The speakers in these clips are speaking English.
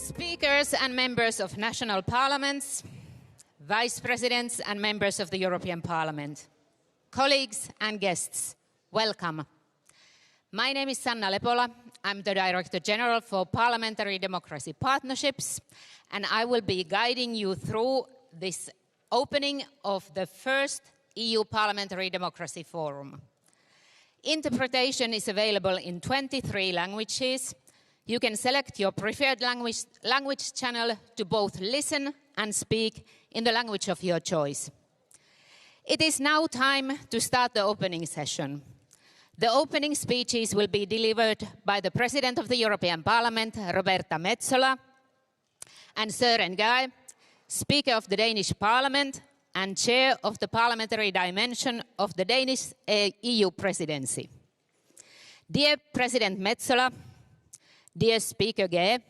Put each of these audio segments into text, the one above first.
Speakers and members of national parliaments, vice presidents and members of the European Parliament, colleagues and guests, welcome. My name is Sanna Lepola. I'm the Director General for Parliamentary Democracy Partnerships, and I will be guiding you through this opening of the first EU Parliamentary Democracy Forum. Interpretation is available in 23 languages. You can select your preferred language channel to both listen and speak in the language of your choice. It is now time to start the opening session. The opening speeches will be delivered by the President of the European Parliament, Roberta Metsola, and Søren Gade, Speaker of the Danish Parliament and Chair of the Parliamentary Dimension of the Danish EU Presidency. Dear President Metsola, dear Speaker Gade,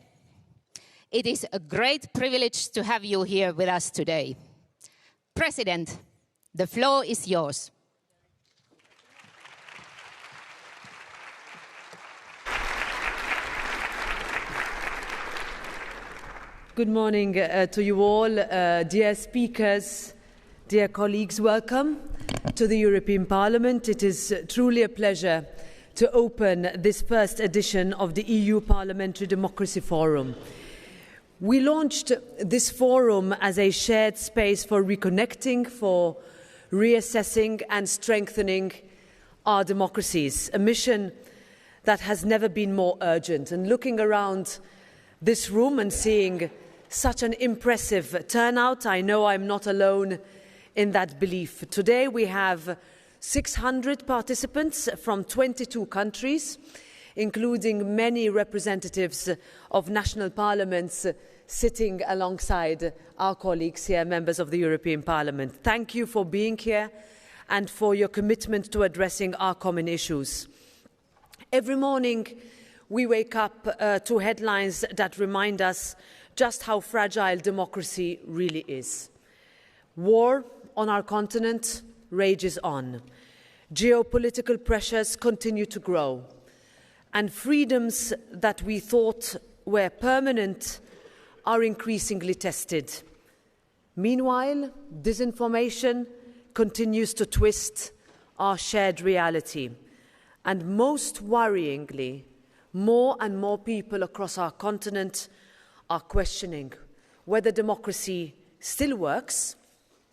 it is a great privilege to have you here with us today. President, the floor is yours. Good morning to you all, dear speakers, dear colleagues, welcome to the European Parliament. It is truly a pleasure to open this first edition of the EU Parliamentary Democracy Forum. We launched this forum as a shared space for reconnecting, for reassessing and strengthening our democracies, a mission that has never been more urgent. And looking around this room and seeing such an impressive turnout, I know I'm not alone in that belief. Today we have 600 participants from 22 countries, including many representatives of national parliaments sitting alongside our colleagues here, members of the European Parliament. Thank you for being here and for your commitment to addressing our common issues. Every morning we wake up to headlines that remind us just how fragile democracy really is. War on our continent rages on. Geopolitical pressures continue to grow. And freedoms that we thought were permanent are increasingly tested. Meanwhile, disinformation continues to twist our shared reality. And most worryingly, more and more people across our continent are questioning whether democracy still works,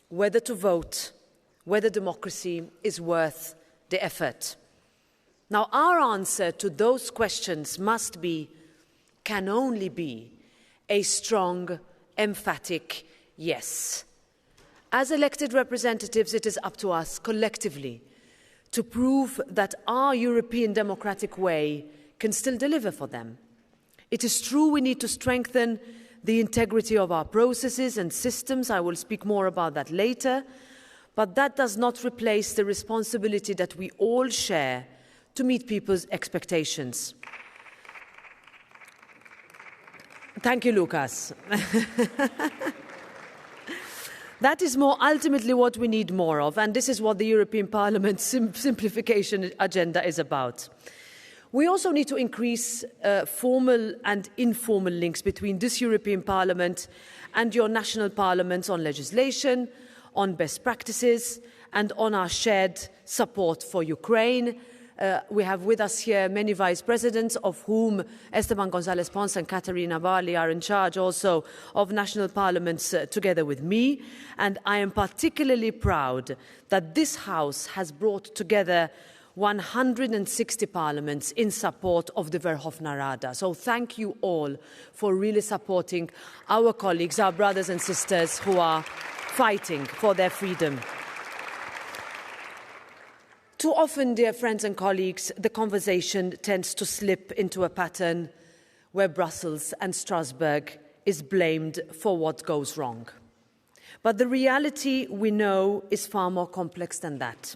whether to vote, whether democracy is worth the effort. Now, our answer to those questions must be, can only be, a strong, emphatic yes. As elected representatives, it is up to us collectively to prove that our European democratic way can still deliver for them. It is true we need to strengthen the integrity of our processes and systems. I will speak more about that later. But that does not replace the responsibility that we all share to meet people's expectations. Thank you, Lucas. That is ultimately what we need more of, and this is what the European Parliament's simplification agenda is about. We also need to increase formal and informal links between this European Parliament and your national parliaments on legislation, on best practices, and on our shared support for Ukraine. We have with us here many vice presidents, of whom Esteban González Pons and Caterina Barley are in charge also of national parliaments together with me. And I am particularly proud that this House has brought together 160 parliaments in support of the Verkhovna Rada. So thank you all for really supporting our colleagues, our brothers and sisters who are fighting for their freedom. Too often, dear friends and colleagues, the conversation tends to slip into a pattern where Brussels and Strasbourg is blamed for what goes wrong. But the reality, we know, is far more complex than that.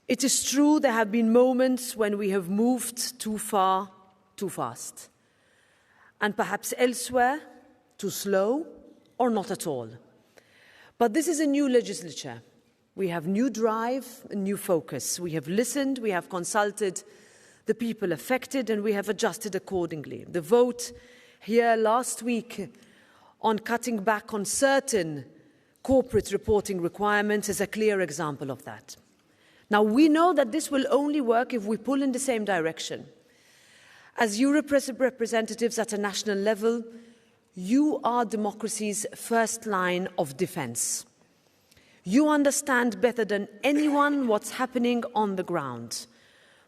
It is true there have been moments when we have moved too far, too fast. And perhaps elsewhere, too slow or not at all. But this is a new legislature. We have new drive and new focus. We have listened, we have consulted the people affected, and we have adjusted accordingly. The vote here last week on cutting back on certain corporate reporting requirements is a clear example of that. Now, we know that this will only work if we pull in the same direction. As Europe representatives at a national level, you are democracy's first line of defense. You understand better than anyone what's happening on the ground.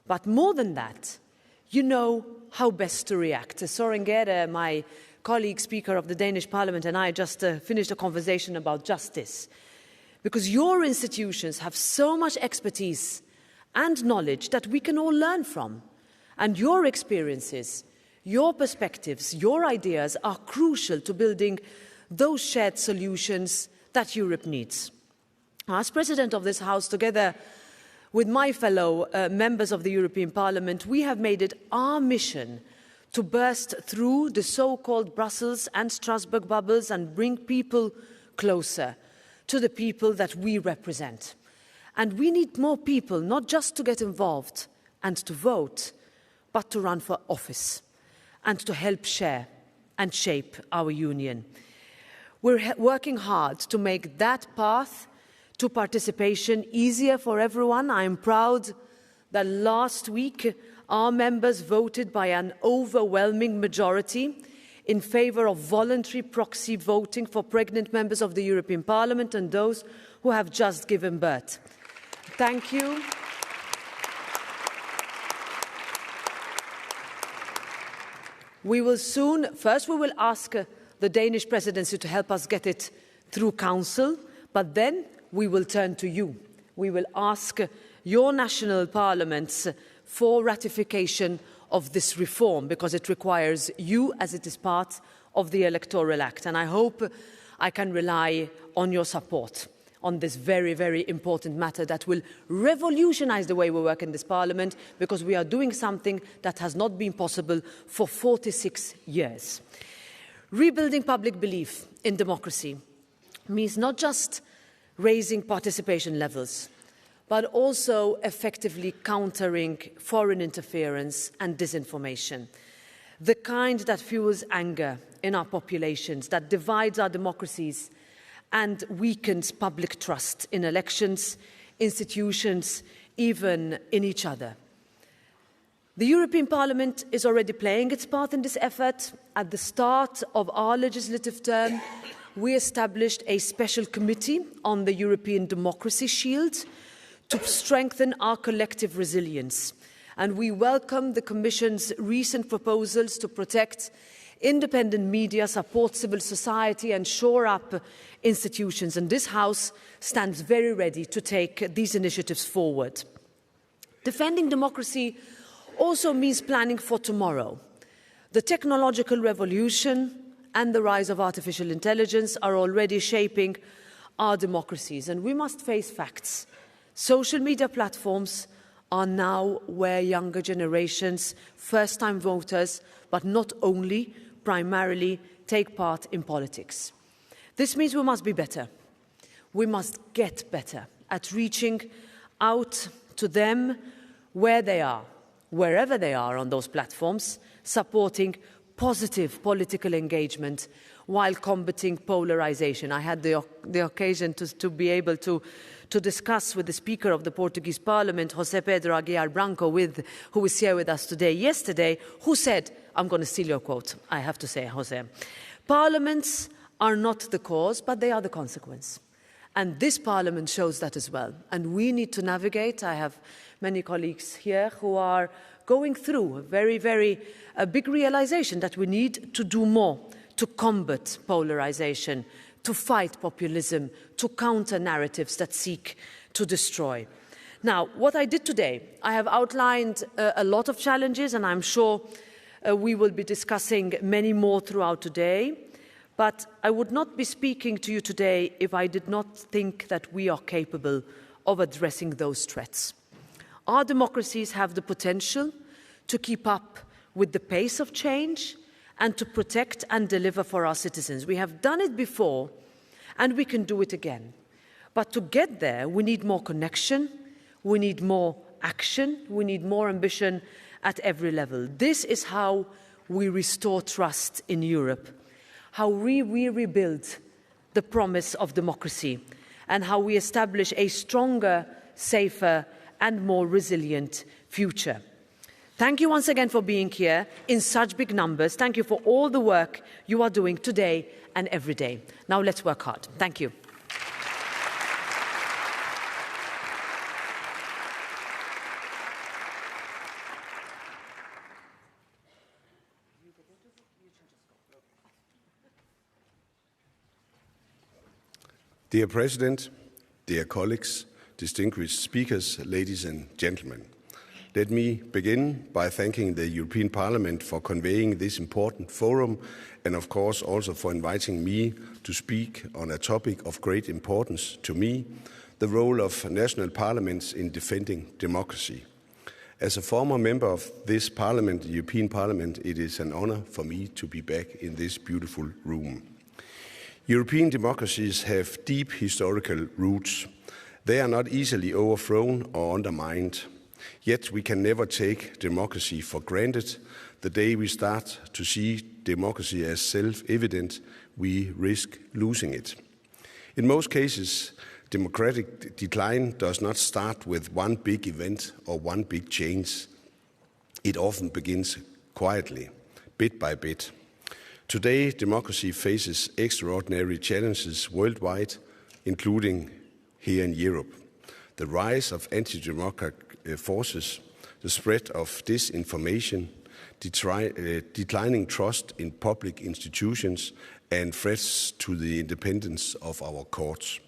But more than that, you know how best to react. Søren Gade, my colleague, Speaker of the Danish Parliament, and I just finished a conversation about justice. Because your institutions have so much expertise and knowledge that we can all learn from. And your experiences, your perspectives, your ideas are crucial to building those shared solutions that Europe needs. As President of this House, together with my fellow members of the European Parliament, we have made it our mission to burst through the so-called Brussels and Strasbourg bubbles and bring people closer to the people that we represent. And we need more people, not just to get involved and to vote, but to run for office and to help share and shape our union. We're working hard to make that path to participation easier for everyone. I am proud that last week our members voted by an overwhelming majority in favour of voluntary proxy voting for pregnant members of the European Parliament and those who have just given birth. Thank you. We will soon, first we will ask the Danish presidency to help us get it through Council, but then we will turn to you. We will ask your national parliaments for ratification of this reform, because it requires you, as it is part of the Electoral Act. And I hope I can rely on your support on this very, very important matter that will revolutionise the way we work in this Parliament, because we are doing something that has not been possible for 46 years. Rebuilding public belief in democracy means not just raising participation levels, but also effectively countering foreign interference and disinformation, the kind that fuels anger in our populations, that divides our democracies and weakens public trust in elections, institutions, even in each other. The European Parliament is already playing its part in this effort. At the start of our legislative term, we established a special committee on the European Democracy Shield to strengthen our collective resilience. And we welcome the Commission's recent proposals to protect independent media, support civil society and shore up institutions. And this House stands very ready to take these initiatives forward. Defending democracy also means planning for tomorrow. The technological revolution and the rise of artificial intelligence are already shaping our democracies, and we must face facts. Social media platforms are now where younger generations, first-time voters, but not only, primarily take part in politics. This means we must be better. We must get better at reaching out to them where they are, wherever they are on those platforms, supporting positive political engagement while combating polarisation. I had the occasion to be able to discuss with the Speaker of the Portuguese Parliament, José Pedro Aguiar Branco, who is here with us today, yesterday, who said, I'm going to steal your quote, I have to say, José, parliaments are not the cause, but they are the consequence. And this Parliament shows that as well. And we need to navigate. I have many colleagues here who are going through a very, very big realization that we need to do more to combat polarization, to fight populism, to counter narratives that seek to destroy. Now, what I did today, I have outlined a lot of challenges, and I'm sure we will be discussing many more throughout today. But I would not be speaking to you today if I did not think that we are capable of addressing those threats. Our democracies have the potential to keep up with the pace of change and to protect and deliver for our citizens. We have done it before, and we can do it again. But to get there, we need more connection, we need more action, we need more ambition at every level. This is how we restore trust in Europe, how we rebuild the promise of democracy, and how we establish a stronger, safer, and more resilient future. Thank you once again for being here in such big numbers. Thank you for all the work you are doing today and every day. Now let's work hard. Thank you. Dear President, dear colleagues, distinguished speakers, ladies and gentlemen, let me begin by thanking the European Parliament for convening this important forum and of course also for inviting me to speak on a topic of great importance to me, the role of national parliaments in defending democracy. As a former member of this Parliament, the European Parliament, it is an honor for me to be back in this beautiful room. European democracies have deep historical roots. They are not easily overthrown or undermined. Yet we can never take democracy for granted. The day we start to see democracy as self-evident, we risk losing it. In most cases, democratic decline does not start with one big event or one big change. It often begins quietly, bit by bit. Today, democracy faces extraordinary challenges worldwide, including here in Europe. The rise of anti-democratic forces, the spread of disinformation, declining trust in public institutions, and threats to the independence of our courts.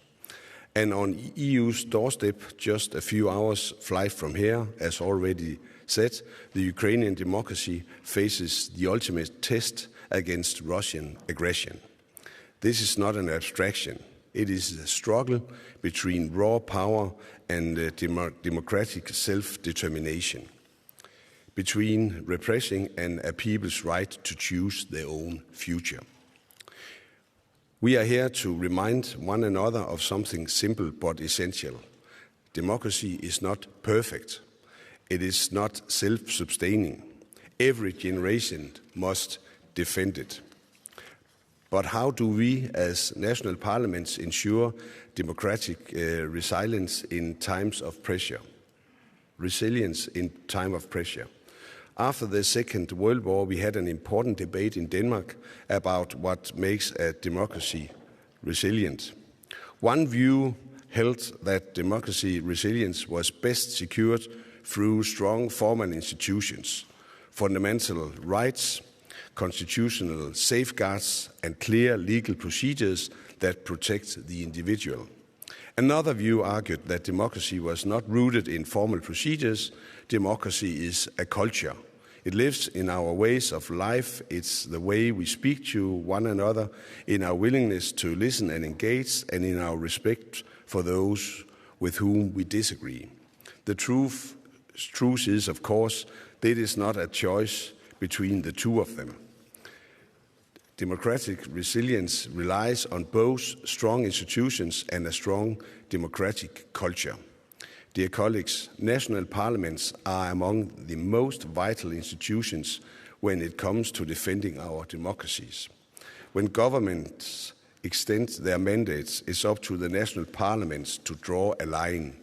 And on EU's doorstep, just a few hours' flight from here, as already said, the Ukrainian democracy faces the ultimate test against Russian aggression. This is not an abstraction. It is a struggle between raw power and democratic self-determination, between repression and a people's right to choose their own future. We are here to remind one another of something simple but essential. Democracy is not perfect. It is not self-sustaining. Every generation must defend it. But how do we as national parliaments ensure democratic resilience in times of pressure? Resilience in time of pressure. After the Second World War, we had an important debate in Denmark about what makes a democracy resilient. One view held that democracy resilience was best secured through strong formal institutions, fundamental rights, constitutional safeguards, and clear legal procedures that protect the individual. Another view argued that democracy was not rooted in formal procedures. Democracy is a culture. It lives in our ways of life. It's the way we speak to one another, in our willingness to listen and engage, and in our respect for those with whom we disagree. The truth is, of course, that it is not a choice between the two of them. Democratic resilience relies on both strong institutions and a strong democratic culture. Dear colleagues, national parliaments are among the most vital institutions when it comes to defending our democracies. When governments extend their mandates, it's up to the national parliaments to draw a line.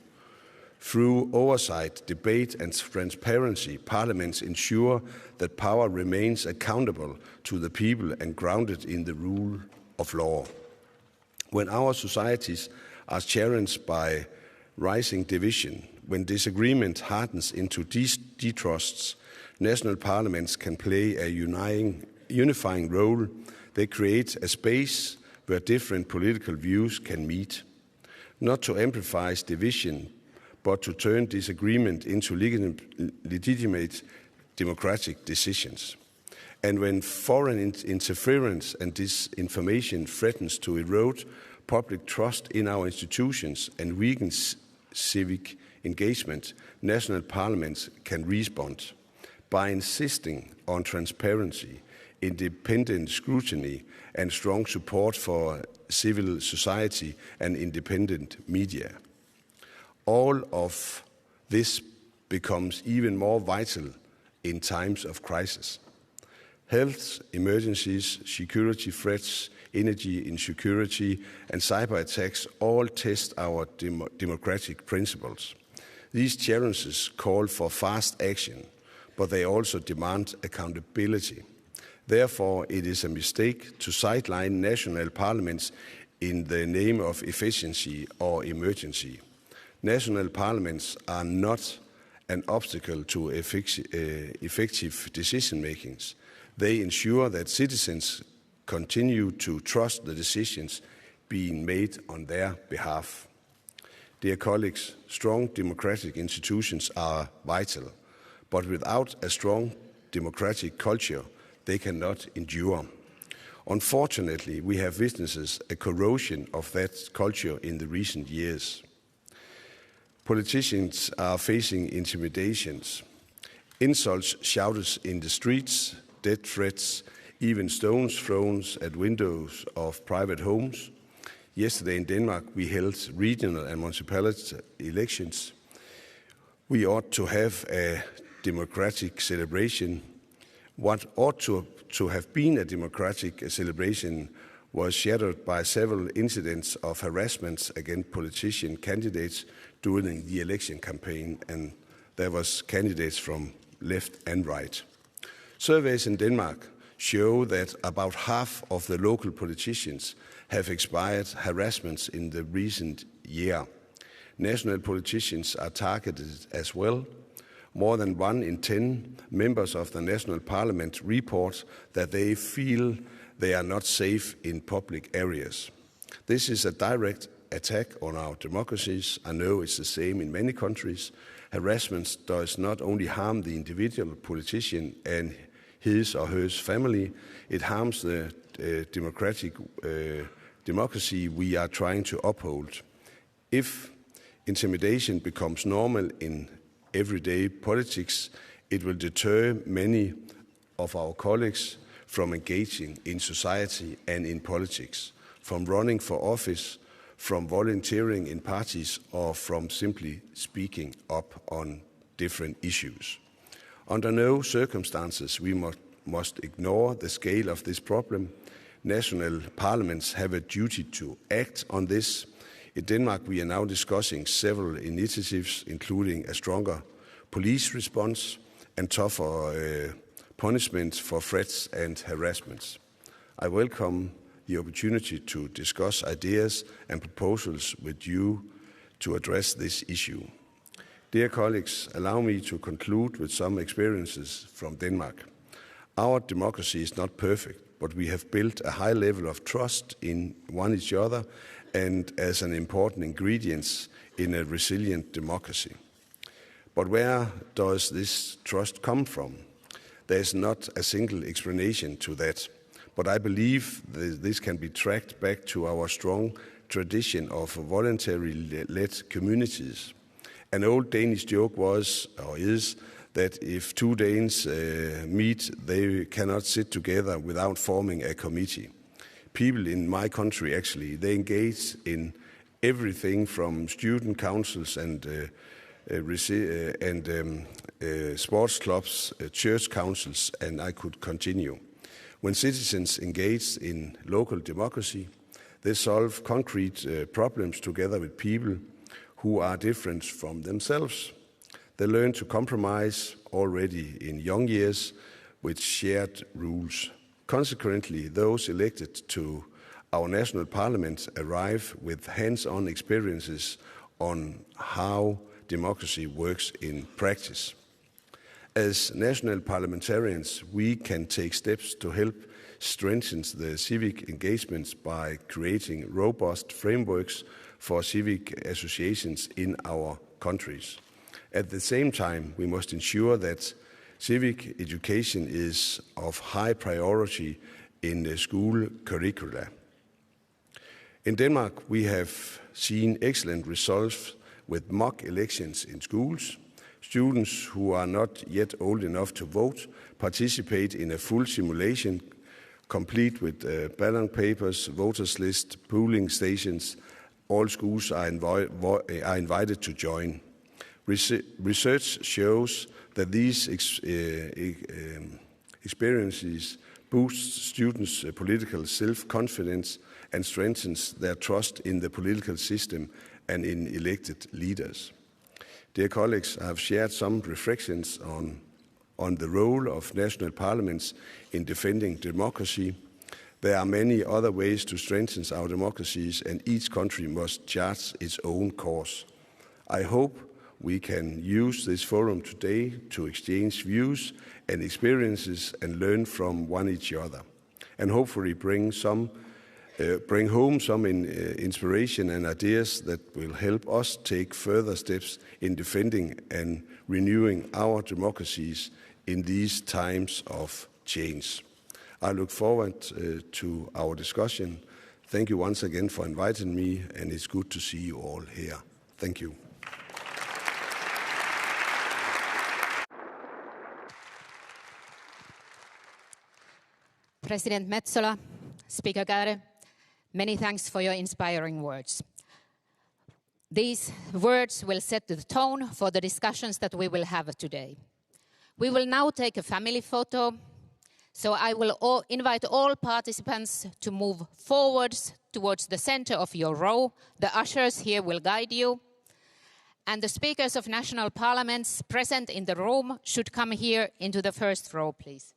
Through oversight, debate and transparency, parliaments ensure that power remains accountable to the people and grounded in the rule of law. When our societies are challenged by rising division, when disagreement hardens into distrusts, national parliaments can play a unifying role. They create a space where different political views can meet, not to amplify division, but to turn disagreement into legitimate democratic decisions. And when foreign interference and disinformation threatens to erode public trust in our institutions and weakens civic engagement, national parliaments can respond by insisting on transparency, independent scrutiny, and strong support for civil society and independent media. All of this becomes even more vital in times of crisis. Health emergencies, security threats, energy insecurity, and cyber attacks all test our democratic principles. These challenges call for fast action, but they also demand accountability. Therefore, it is a mistake to sideline national parliaments in the name of efficiency or emergency. National parliaments are not an obstacle to effective decision-making. They ensure that citizens continue to trust the decisions being made on their behalf. Dear colleagues, strong democratic institutions are vital, but without a strong democratic culture, they cannot endure. Unfortunately, we have witnessed a corrosion of that culture in the recent years. Politicians are facing intimidations, insults shouted in the streets, death threats, even stones thrown at windows of private homes. Yesterday in Denmark, we held regional and municipality elections. We ought to have a democratic celebration. What ought to have been a democratic celebration was shattered by several incidents of harassment against politician candidates during the election campaign, and there was candidates from left and right. Surveys in Denmark show that about half of the local politicians have experienced harassments in the recent year. National politicians are targeted as well. More than 1 in 10 members of the national parliament report that they feel they are not safe in public areas. This is a direct attack on our democracies. I know it's the same in many countries. Harassment does not only harm the individual politician and his or her family, it harms the democracy we are trying to uphold. If intimidation becomes normal in everyday politics, it will deter many of our colleagues from engaging in society and in politics, from running for office, from volunteering in parties, or from simply speaking up on different issues. Under no circumstances we must ignore the scale of this problem. National parliaments have a duty to act on this. In Denmark, we are now discussing several initiatives, including a stronger police response and tougher punishment for threats and harassments. I welcome the opportunity to discuss ideas and proposals with you to address this issue. Dear colleagues, allow me to conclude with some experiences from Denmark. Our democracy is not perfect, but we have built a high level of trust in one each other and as an important ingredient in a resilient democracy. But where does this trust come from? There is not a single explanation to that, but I believe this can be tracked back to our strong tradition of voluntary-led communities. An old Danish joke was, or is, that if two Danes meet, they cannot sit together without forming a committee. People in my country, actually, they engage in everything from student councils and sports clubs, church councils, and I could continue. When citizens engage in local democracy, they solve concrete problems together with people who are different from themselves. They learn to compromise already in young years with shared rules. Consequently, those elected to our national parliament arrive with hands-on experiences on how democracy works in practice. As national parliamentarians, we can take steps to help strengthen the civic engagements by creating robust frameworks for civic associations in our countries. At the same time, we must ensure that civic education is of high priority in the school curricula. In Denmark, we have seen excellent results with mock elections in schools. Students who are not yet old enough to vote participate in a full simulation, complete with ballot papers, voters list, polling stations. All schools are invited to join. Research shows that these experiences boosts students' political self-confidence and strengthens their trust in the political system and in elected leaders. Dear colleagues, I have shared some reflections on the role of national parliaments in defending democracy. There are many other ways to strengthen our democracies, and each country must chart its own course. I hope we can use this forum today to exchange views and experiences and learn from one each other, and hopefully bring home some inspiration and ideas that will help us take further steps in defending and renewing our democracies in these times of change. I look forward to our discussion. Thank you once again for inviting me, and it's good to see you all here. Thank you. President Metsola, Speaker Gade, many thanks for your inspiring words. These words will set the tone for the discussions that we will have today. We will now take a family photo, so I will invite all participants to move forwards towards the center of your row. The ushers here will guide you. And the speakers of national parliaments present in the room should come here into the first row, please.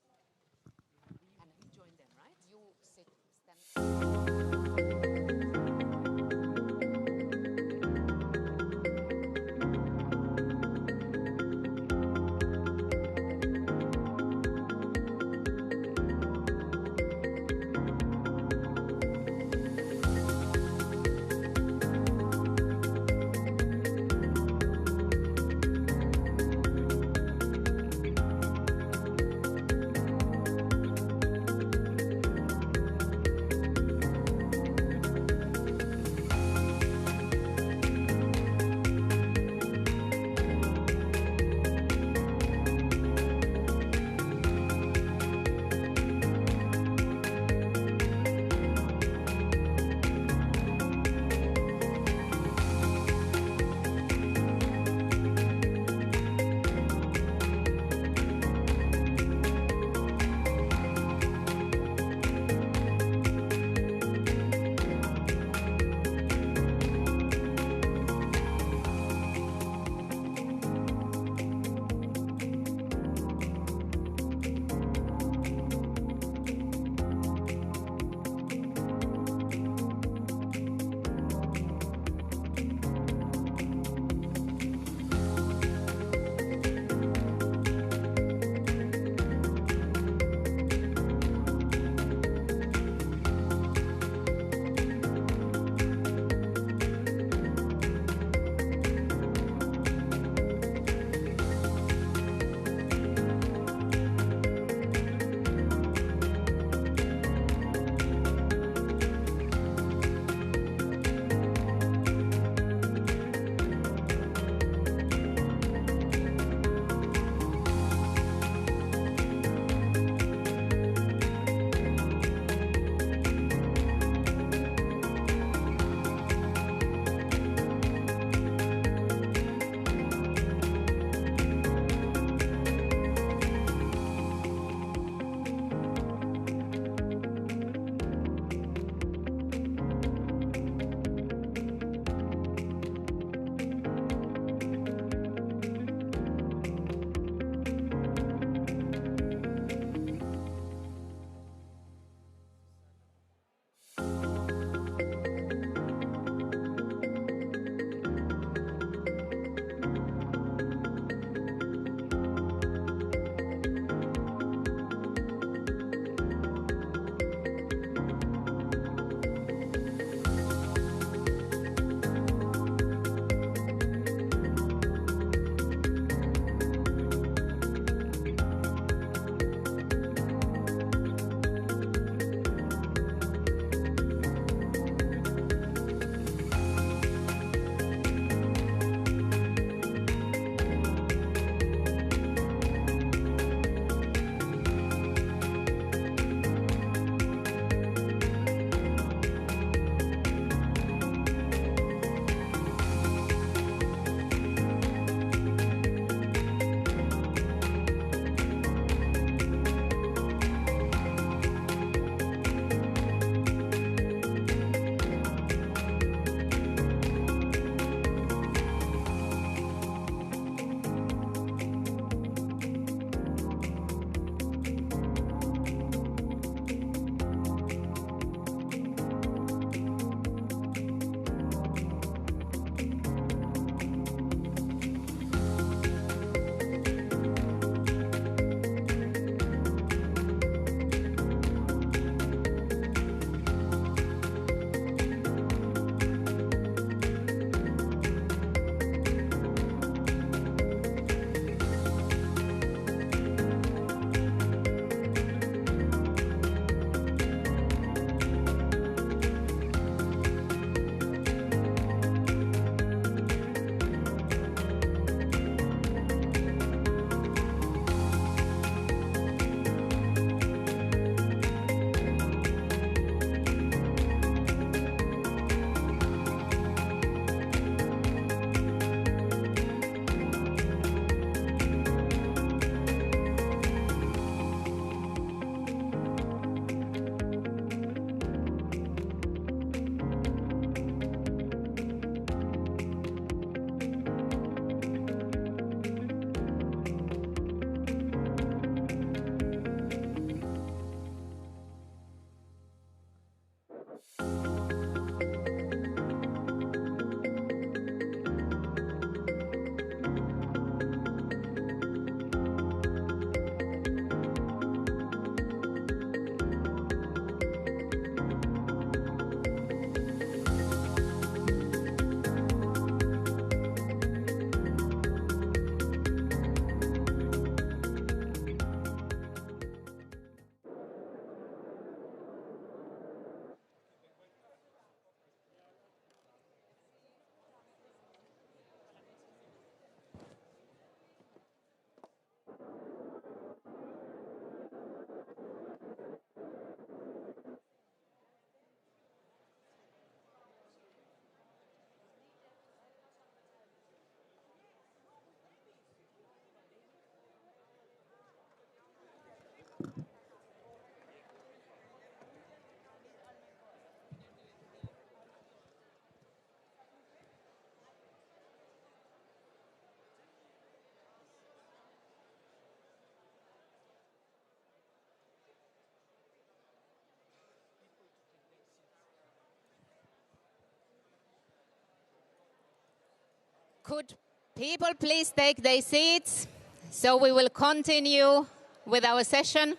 Could people please take their seats? So we will continue with our session.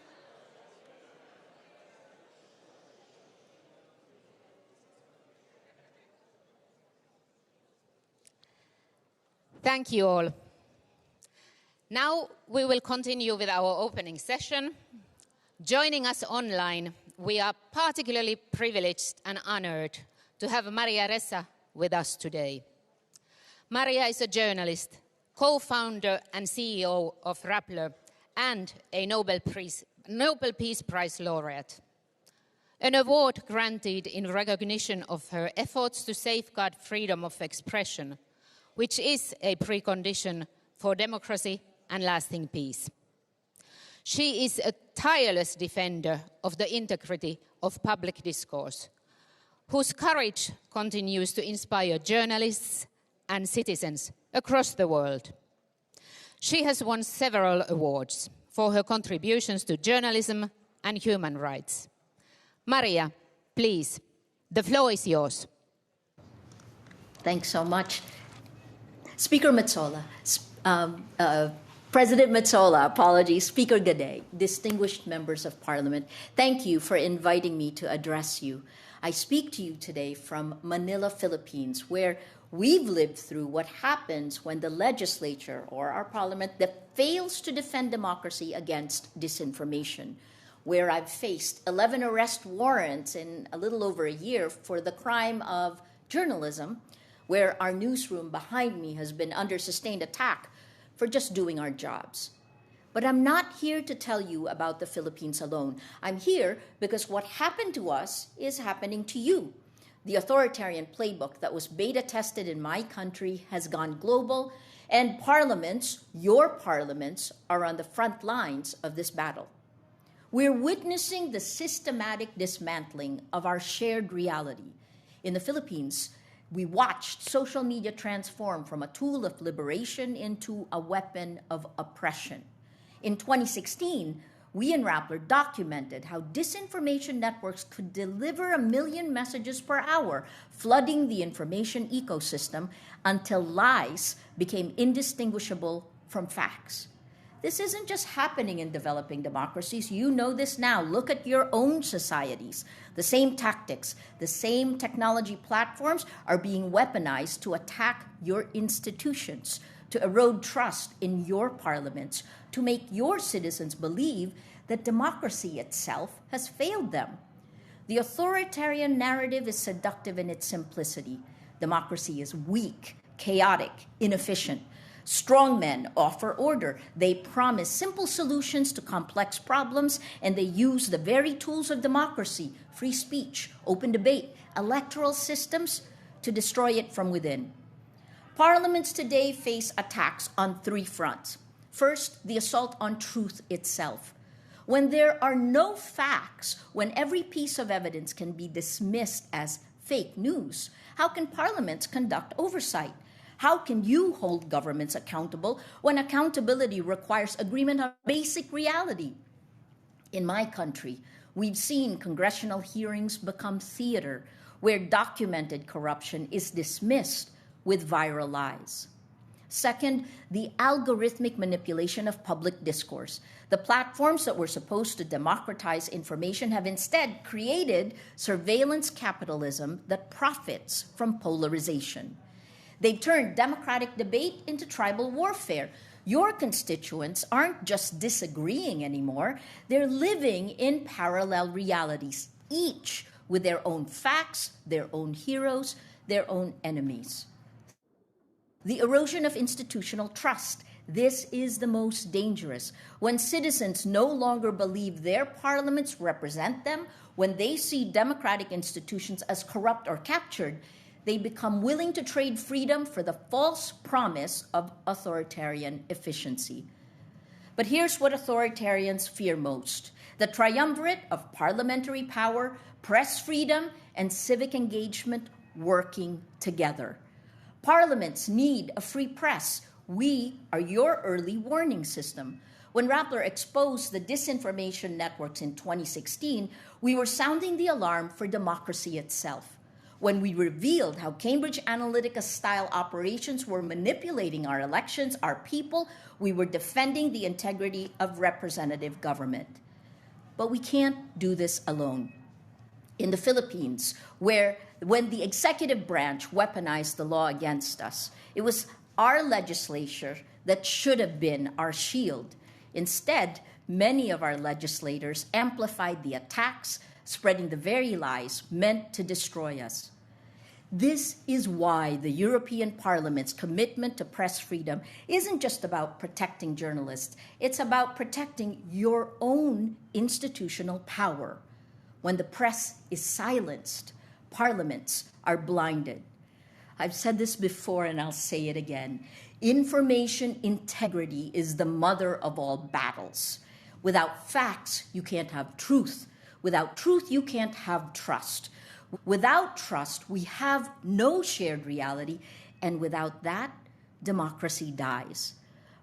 Thank you all. Now we will continue with our opening session. Joining us online, we are particularly privileged and honored to have Maria Ressa with us today. Maria is a journalist, co-founder and CEO of Rappler, and a Nobel Peace Prize laureate. An award granted in recognition of her efforts to safeguard freedom of expression, which is a precondition for democracy and lasting peace. She is a tireless defender of the integrity of public discourse, whose courage continues to inspire journalists and citizens across the world. She has won several awards for her contributions to journalism and human rights. Maria, please, the floor is yours. Thanks so much. Speaker Metsola, President Metsola, apologies, Speaker Gade, distinguished members of Parliament, thank you for inviting me to address you. I speak to you today from Manila, Philippines, where we've lived through what happens when the legislature or our parliament that fails to defend democracy against disinformation, where I've faced 11 arrest warrants in a little over a year for the crime of journalism, where our newsroom behind me has been under sustained attack for just doing our jobs. But I'm not here to tell you about the Philippines alone. I'm here because what happened to us is happening to you. The authoritarian playbook that was beta tested in my country has gone global, and parliaments, your parliaments, are on the front lines of this battle. We're witnessing the systematic dismantling of our shared reality. In the Philippines, we watched social media transform from a tool of liberation into a weapon of oppression. In 2016, we in Rappler documented how disinformation networks could deliver 1 million messages per hour, flooding the information ecosystem until lies became indistinguishable from facts. This isn't just happening in developing democracies. You know this now. Look at your own societies. The same tactics, the same technology platforms are being weaponized to attack your institutions, to erode trust in your parliaments, to make your citizens believe that democracy itself has failed them. The authoritarian narrative is seductive in its simplicity. Democracy is weak, chaotic, inefficient. Strong men offer order. They promise simple solutions to complex problems, and they use the very tools of democracy, free speech, open debate, electoral systems, to destroy it from within. Parliaments today face attacks on 3 fronts. First, the assault on truth itself. When there are no facts, when every piece of evidence can be dismissed as fake news, how can parliaments conduct oversight? How can you hold governments accountable when accountability requires agreement on basic reality? In my country, we've seen congressional hearings become theater, where documented corruption is dismissed with viral lies. Second, the algorithmic manipulation of public discourse. The platforms that were supposed to democratize information have instead created surveillance capitalism that profits from polarization. They've turned democratic debate into tribal warfare. Your constituents aren't just disagreeing anymore. They're living in parallel realities, each with their own facts, their own heroes, their own enemies. The erosion of institutional trust. This is the most dangerous. When citizens no longer believe their parliaments represent them, when they see democratic institutions as corrupt or captured, they become willing to trade freedom for the false promise of authoritarian efficiency. But here's what authoritarians fear most: the triumvirate of parliamentary power, press freedom, and civic engagement working together. Parliaments need a free press. We are your early warning system. When Rappler exposed the disinformation networks in 2016, we were sounding the alarm for democracy itself. when we revealed how Cambridge Analytica-style operations were manipulating our elections, our people, we were defending the integrity of representative government. But we can't do this alone. In the Philippines, when the executive branch weaponized the law against us, it was our legislature that should have been our shield. Instead, many of our legislators amplified the attacks, spreading the very lies meant to destroy us. This is why the European Parliament's commitment to press freedom isn't just about protecting journalists. It's about protecting your own institutional power. When the press is silenced, parliaments are blinded. I've said this before and I'll say it again. Information integrity is the mother of all battles. Without facts, you can't have truth. Without truth, you can't have trust. Without trust, we have no shared reality, and without that, democracy dies.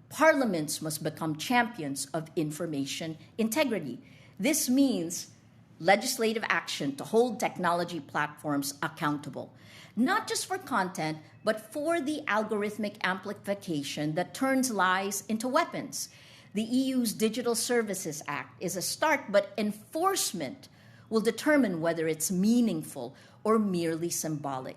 Parliaments must become champions of information integrity. This means legislative action to hold technology platforms accountable, not just for content, but for the algorithmic amplification that turns lies into weapons. The EU's Digital Services Act is a start, but enforcement will determine whether it's meaningful or merely symbolic.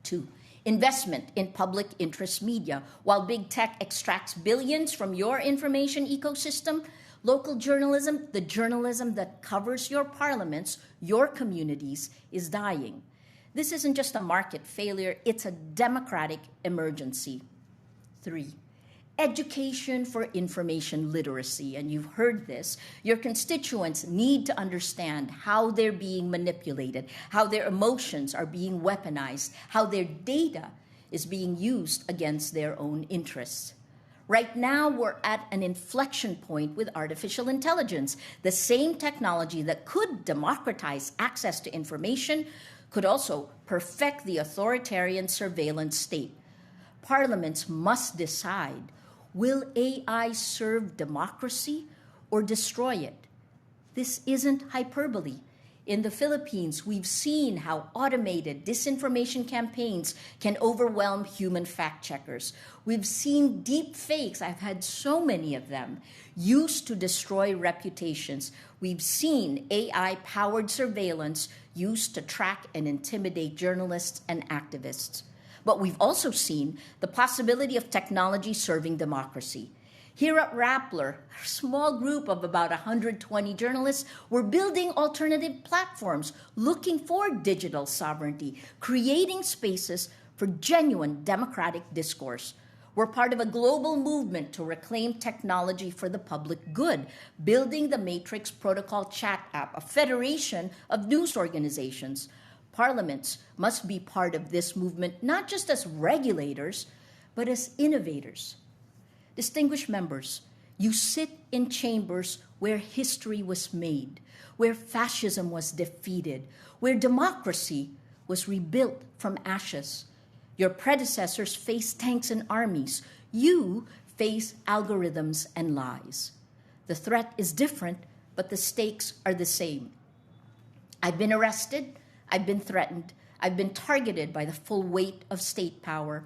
2, investment in public interest media. While big tech extracts billions from your information ecosystem, local journalism, the journalism that covers your parliaments, your communities, is dying. This isn't just a market failure, it's a democratic emergency. 3, education for information literacy, and you've heard this. Your constituents need to understand how they're being manipulated, how their emotions are being weaponized, how their data is being used against their own interests. Right now, we're at an inflection point with artificial intelligence. The same technology that could democratize access to information could also perfect the authoritarian surveillance state. Parliaments must decide, will AI serve democracy or destroy it? This isn't hyperbole. In the Philippines, we've seen how automated disinformation campaigns can overwhelm human fact-checkers. We've seen deep fakes, I've had so many of them, used to destroy reputations. We've seen AI-powered surveillance used to track and intimidate journalists and activists. But we've also seen the possibility of technology serving democracy. Here at Rappler, a small group of about 120 journalists were building alternative platforms, looking for digital sovereignty, creating spaces for genuine democratic discourse. We're part of a global movement to reclaim technology for the public good, building the Matrix Protocol chat app, a federation of news organizations. Parliaments must be part of this movement, not just as regulators, but as innovators. Distinguished members, you sit in chambers where history was made, where fascism was defeated, where democracy was rebuilt from ashes. Your predecessors faced tanks and armies. You face algorithms and lies. The threat is different, but the stakes are the same. I've been arrested. I've been threatened. I've been targeted by the full weight of state power,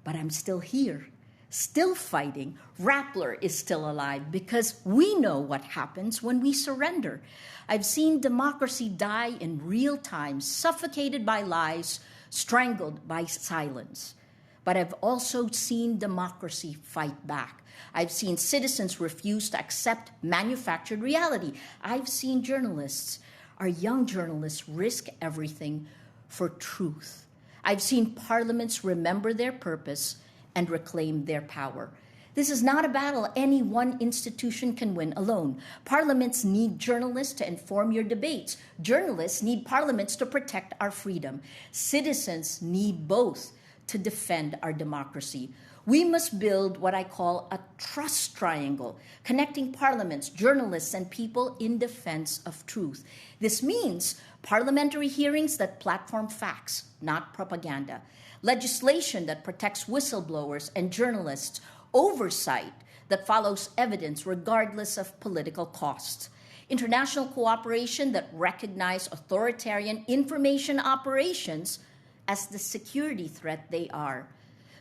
but I'm still here, still fighting. Rappler is still alive because we know what happens when we surrender. I've seen democracy die in real time, suffocated by lies, strangled by silence. But I've also seen democracy fight back. I've seen citizens refuse to accept manufactured reality. I've seen journalists, our young journalists, risk everything for truth. I've seen parliaments remember their purpose and reclaim their power. This is not a battle any one institution can win alone. Parliaments need journalists to inform your debates. Journalists need parliaments to protect our freedom. Citizens need both to defend our democracy. We must build what I call a trust triangle, connecting parliaments, journalists, and people in defense of truth. This means parliamentary hearings that platform facts, not propaganda. Legislation that protects whistleblowers and journalists. Oversight that follows evidence regardless of political costs. international cooperation that recognize authoritarian information operations as the security threat they are.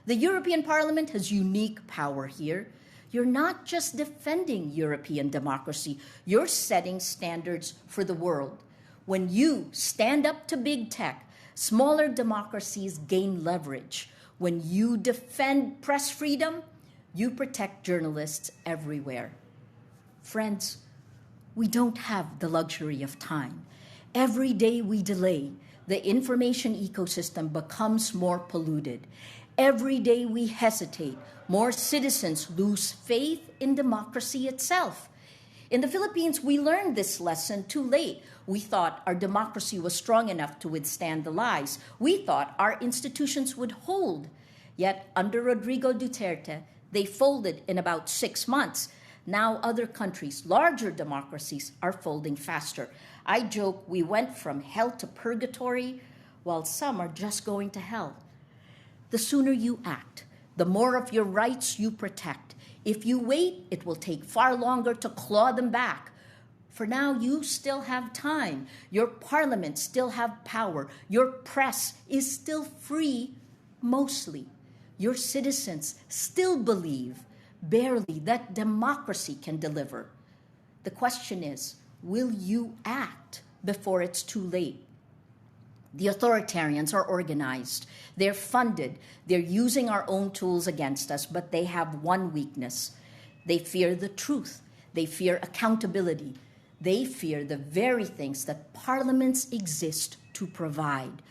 The European Parliament has unique power here. You're not just defending European democracy, you're setting standards for the world. When you stand up to big tech, smaller democracies gain leverage. When you defend press freedom, you protect journalists everywhere. Friends, we don't have the luxury of time. Every day we delay, the information ecosystem becomes more polluted. Every day we hesitate, more citizens lose faith in democracy itself. In the Philippines, we learned this lesson too late. We thought our democracy was strong enough to withstand the lies. We thought our institutions would hold. Yet, under Rodrigo Duterte, they folded in about 6 months. Now other countries, larger democracies, are folding faster. I joke we went from hell to purgatory, while some are just going to hell. The sooner you act, the more of your rights you protect. If you wait, it will take far longer to claw them back. For now, you still have time. Your parliament still have power. Your press is still free, mostly. Your citizens still believe, barely, that democracy can deliver. The question is, will you act before it's too late? The authoritarians are organized. They're funded. They're using our own tools against us, but they have one weakness. They fear the truth. They fear accountability. They fear the very things that parliaments exist to provide.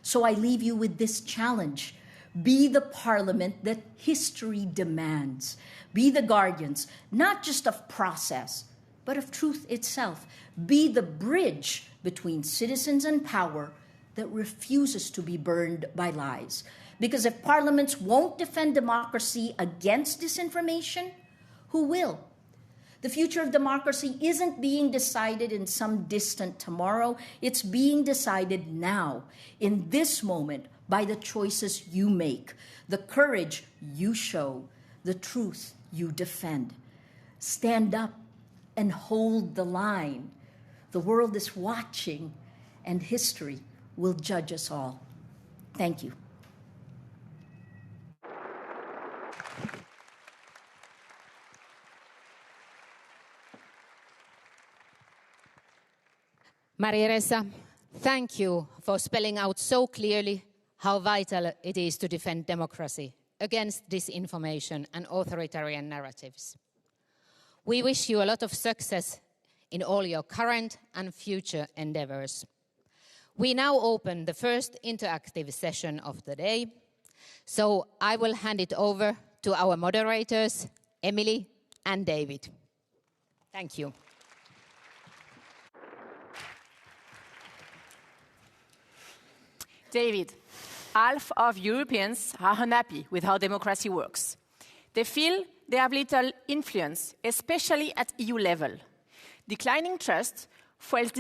So I leave you with this challenge. Be the parliament that history demands. Be the guardians, not just of process, but of truth itself. Be the bridge between citizens and power that refuses to be burned by lies. Because if parliaments won't defend democracy against disinformation, who will? The future of democracy isn't being decided in some distant tomorrow. It's being decided now, in this moment, by the choices you make, the courage you show, the truth you defend. Stand up and hold the line. The world is watching, and history will judge us all. Thank you. Maria Ressa, thank you for spelling out so clearly how vital it is to defend democracy against disinformation and authoritarian narratives. We wish you a lot of success in all your current and future endeavors. We now open the first interactive session of the day, so I will hand it over to our moderators, Emily and David. Thank you. David, half of Europeans are unhappy with how democracy works. They feel they have little influence, especially at EU level. Declining trust fuels